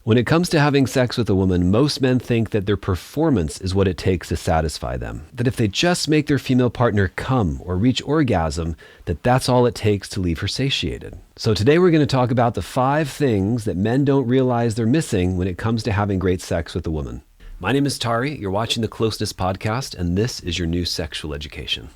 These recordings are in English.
When it comes to having sex with a woman, most men think that their performance is what it takes to satisfy them. That if they just make their female partner come or reach orgasm, that's all it takes to leave her satiated. So today we're going to talk about the 5 things that men don't realize they're missing when it comes to having great sex with a woman. My name is Tari, you're watching the Closeness podcast, and this is your new sexual education.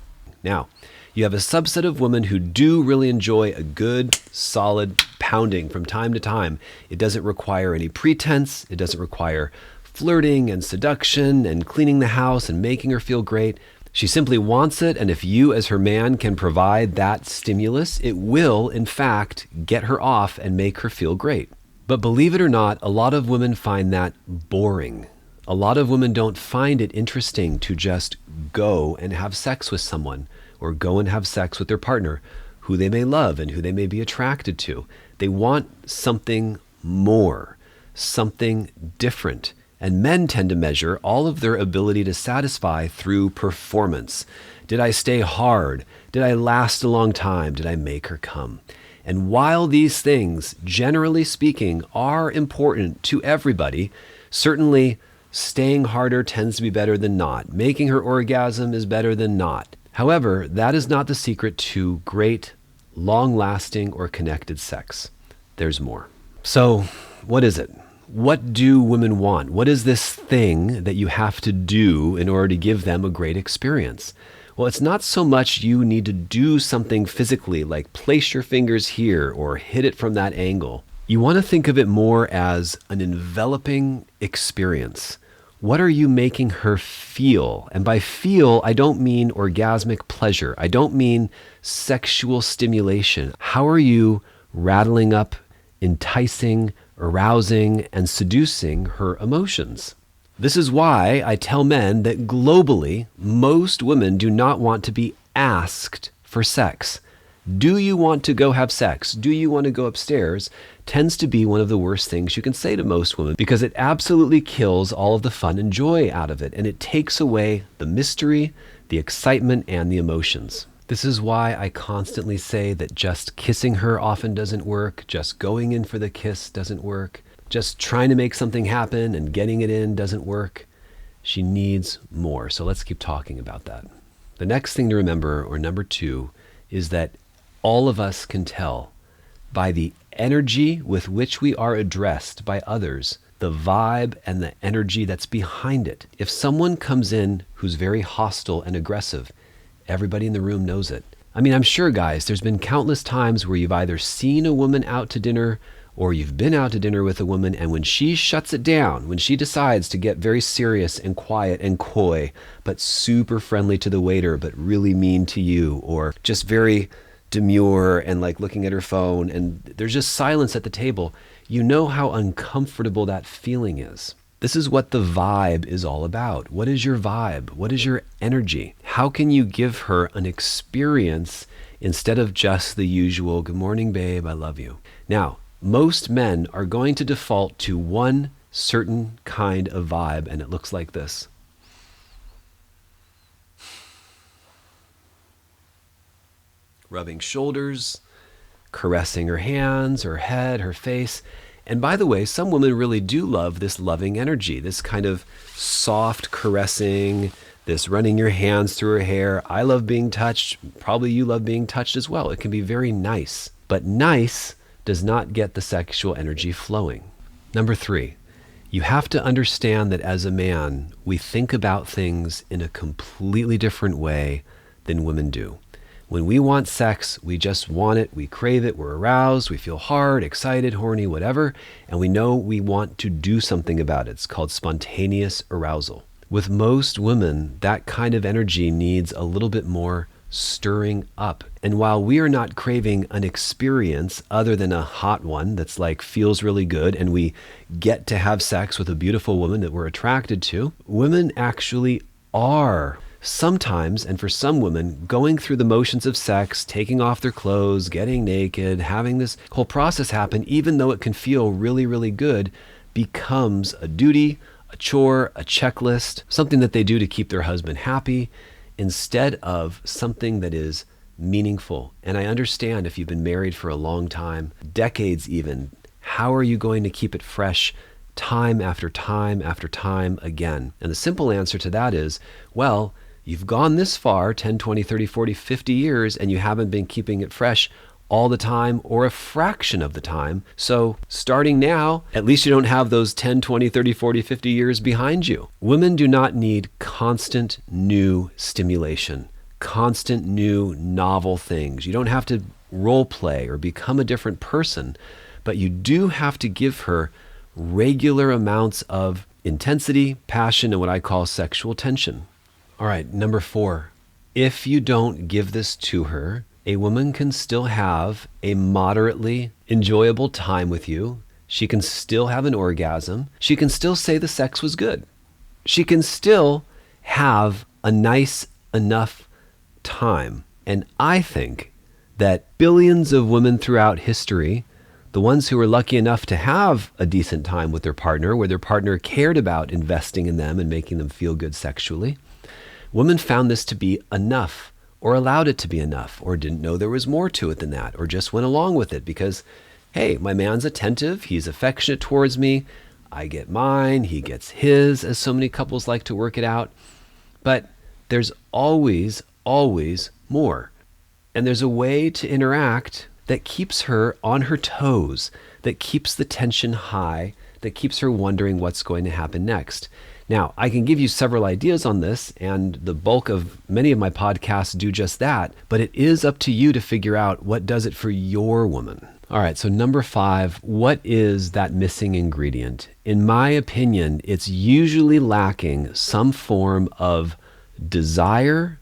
Now, you have a subset of women who do really enjoy a good, solid pounding from time to time. It doesn't require any pretense. It doesn't require flirting and seduction and cleaning the house and making her feel great. She simply wants it, and if you as her man can provide that stimulus, it will, in fact, get her off and make her feel great. But believe it or not, a lot of women find that boring. A lot of women don't find it interesting to just go and have sex with someone, or go and have sex with their partner, who they may love and who they may be attracted to. They want something more, something different. And men tend to measure all of their ability to satisfy through performance. Did I stay hard? Did I last a long time? Did I make her come? And while these things, generally speaking, are important to everybody, certainly staying harder tends to be better than not. Making her orgasm is better than not. However, that is not the secret to great, long-lasting, or connected sex. There's more. So, what is it? What do women want? What is this thing that you have to do in order to give them a great experience? Well, it's not so much you need to do something physically, like place your fingers here or hit it from that angle. You want to think of it more as an enveloping experience. What are you making her feel? And by feel, I don't mean orgasmic pleasure. I don't mean sexual stimulation. How are you rattling up, enticing, arousing, and seducing her emotions? This is why I tell men that globally, most women do not want to be asked for sex. Do you want to go have sex? Do you want to go upstairs? Tends to be one of the worst things you can say to most women, because it absolutely kills all of the fun and joy out of it, and it takes away the mystery, the excitement, and the emotions. This is why I constantly say that just kissing her often doesn't work, just going in for the kiss doesn't work, just trying to make something happen and getting it in doesn't work. She needs more. So let's keep talking about that. The next thing to remember, or number 2, is that all of us can tell by the energy with which we are addressed by others, the vibe and the energy that's behind it. If someone comes in who's very hostile and aggressive, everybody in the room knows it. I mean, I'm sure, guys, there's been countless times where you've either seen a woman out to dinner or you've been out to dinner with a woman, and when she shuts it down, when she decides to get very serious and quiet and coy, but super friendly to the waiter, but really mean to you, or just very demure and like looking at her phone, and there's just silence at the table, you know how uncomfortable that feeling is. This is what the vibe is all about. What is your vibe? What is your energy? How can you give her an experience instead of just the usual, good morning, babe, I love you? Now, most men are going to default to one certain kind of vibe, and it looks like this. Rubbing shoulders, caressing her hands, her head, her face. And by the way, some women really do love this loving energy, this kind of soft caressing, this running your hands through her hair. I love being touched. Probably you love being touched as well. It can be very nice, but nice does not get the sexual energy flowing. Number 3, you have to understand that as a man, we think about things in a completely different way than women do. When we want sex, we just want it, we crave it, we're aroused, we feel hard, excited, horny, whatever, and we know we want to do something about it. It's called spontaneous arousal. With most women, that kind of energy needs a little bit more stirring up. And while we are not craving an experience other than a hot one that's like feels really good and we get to have sex with a beautiful woman that we're attracted to, women actually are sometimes, and for some women, going through the motions of sex, taking off their clothes, getting naked, having this whole process happen, even though it can feel really, really good, becomes a duty, a chore, a checklist, something that they do to keep their husband happy, instead of something that is meaningful. And I understand if you've been married for a long time, decades even, how are you going to keep it fresh time after time after time again? And the simple answer to that is, well, you've gone this far, 10, 20, 30, 40, 50 years, and you haven't been keeping it fresh all the time or a fraction of the time. So starting now, at least you don't have those 10, 20, 30, 40, 50 years behind you. Women do not need constant new stimulation, constant new novel things. You don't have to role play or become a different person, but you do have to give her regular amounts of intensity, passion, and what I call sexual tension. All right, number 4, if you don't give this to her, a woman can still have a moderately enjoyable time with you. She can still have an orgasm. She can still say the sex was good. She can still have a nice enough time. And I think that billions of women throughout history, the ones who were lucky enough to have a decent time with their partner, where their partner cared about investing in them and making them feel good sexually, women found this to be enough, or allowed it to be enough, or didn't know there was more to it than that, or just went along with it because, hey, my man's attentive, he's affectionate towards me, I get mine, he gets his, as so many couples like to work it out. But there's always, always more. And there's a way to interact that keeps her on her toes, that keeps the tension high, that keeps her wondering what's going to happen next. Now, I can give you several ideas on this, and the bulk of many of my podcasts do just that, but it is up to you to figure out what does it for your woman. All right, so number 5, what is that missing ingredient? In my opinion, it's usually lacking some form of desire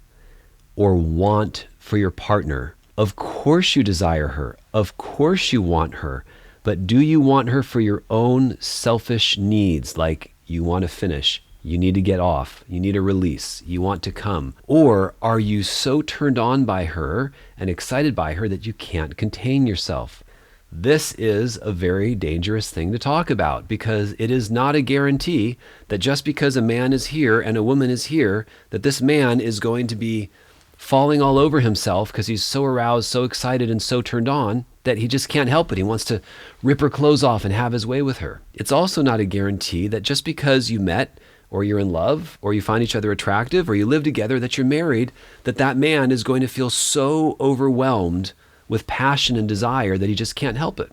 or want for your partner. Of course you desire her. Of course you want her. But do you want her for your own selfish needs, like you want to finish, you need to get off, you need a release, you want to come? Or are you so turned on by her and excited by her that you can't contain yourself? This is a very dangerous thing to talk about, because it is not a guarantee that just because a man is here and a woman is here, that this man is going to be falling all over himself because he's so aroused, so excited, and so turned on that he just can't help it. He wants to rip her clothes off and have his way with her. It's also not a guarantee that just because you met, or you're in love, or you find each other attractive, or you live together, that you're married, that that man is going to feel so overwhelmed with passion and desire that he just can't help it.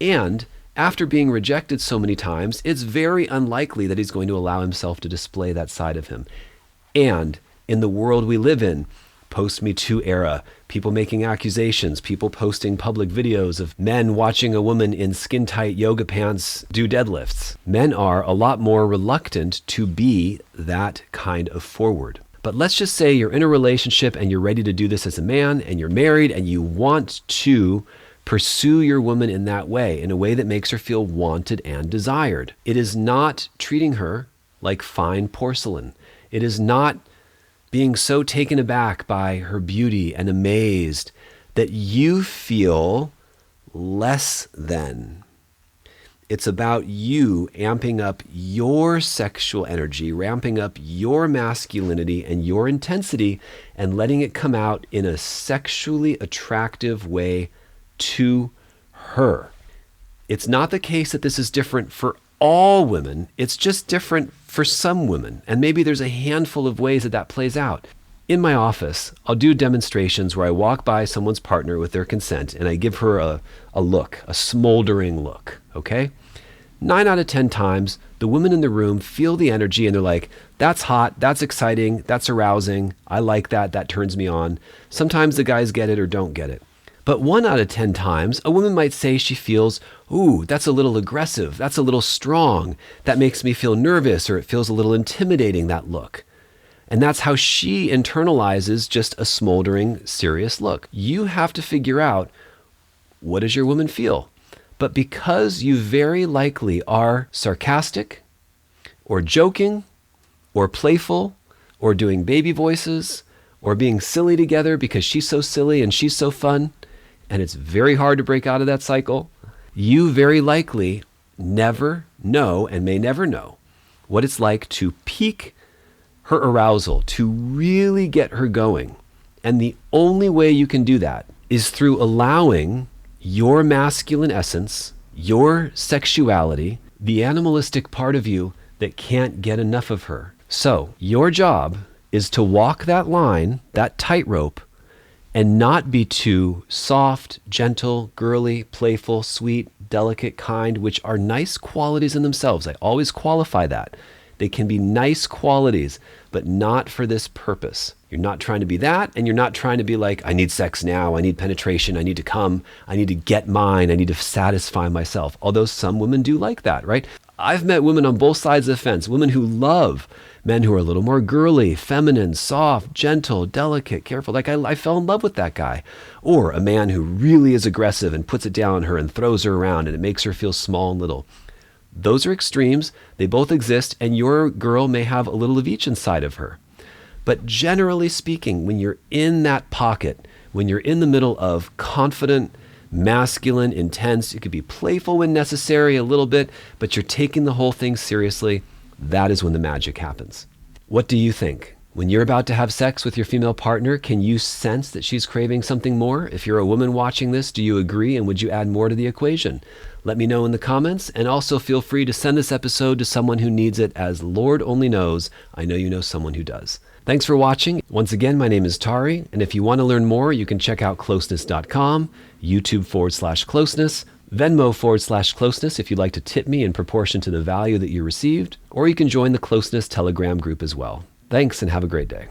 And after being rejected so many times, it's very unlikely that he's going to allow himself to display that side of him. And in the world we live in, post-Me Too era, people making accusations, people posting public videos of men watching a woman in skin-tight yoga pants do deadlifts. Men are a lot more reluctant to be that kind of forward. But let's just say you're in a relationship and you're ready to do this as a man, and you're married and you want to pursue your woman in that way, in a way that makes her feel wanted and desired. It is not treating her like fine porcelain. It is not being so taken aback by her beauty and amazed that you feel less than. It's about you amping up your sexual energy, ramping up your masculinity and your intensity, and letting it come out in a sexually attractive way to her. It's not the case that this is different for all women. It's just different for some women. And maybe there's a handful of ways that that plays out. In my office, I'll do demonstrations where I walk by someone's partner with their consent and I give her a look, a smoldering look, okay? 9 out of 10 times, the women in the room feel the energy and they're like, that's hot, that's exciting, that's arousing, I like that, that turns me on. Sometimes the guys get it or don't get it. But 1 out of 10 times, a woman might say she feels, ooh, that's a little aggressive, that's a little strong, that makes me feel nervous, or it feels a little intimidating, that look. And that's how she internalizes just a smoldering, serious look. You have to figure out, what does your woman feel? But because you very likely are sarcastic, or joking, or playful, or doing baby voices, or being silly together because she's so silly and she's so fun, and it's very hard to break out of that cycle, you very likely never know, and may never know, what it's like to pique her arousal, to really get her going. And the only way you can do that is through allowing your masculine essence, your sexuality, the animalistic part of you that can't get enough of her. So your job is to walk that line, that tightrope, and not be too soft, gentle, girly, playful, sweet, delicate, kind, which are nice qualities in themselves. I always qualify that. They can be nice qualities, but not for this purpose. You're not trying to be that, and you're not trying to be like, I need sex now, I need penetration, I need to come, I need to get mine, I need to satisfy myself. Although some women do like that, right? I've met women on both sides of the fence, women who love men who are a little more girly, feminine, soft, gentle, delicate, careful. Like I fell in love with that guy. Or a man who really is aggressive and puts it down on her and throws her around and it makes her feel small and little. Those are extremes. They both exist, and your girl may have a little of each inside of her. But generally speaking, when you're in that pocket, when you're in the middle of confident, masculine, intense, it could be playful when necessary a little bit, but you're taking the whole thing seriously, that is when the magic happens. What do you think? When you're about to have sex with your female partner, can you sense that she's craving something more? If you're a woman watching this, do you agree, and would you add more to the equation? Let me know in the comments, and also feel free to send this episode to someone who needs it, as Lord only knows, I know you know someone who does. Thanks for watching. Once again, my name is Tari, and if you want to learn more, you can check out closeness.com, YouTube/Closeness, Venmo/Closeness if you'd like to tip me in proportion to the value that you received, or you can join the Closeness Telegram group as well. Thanks, and have a great day.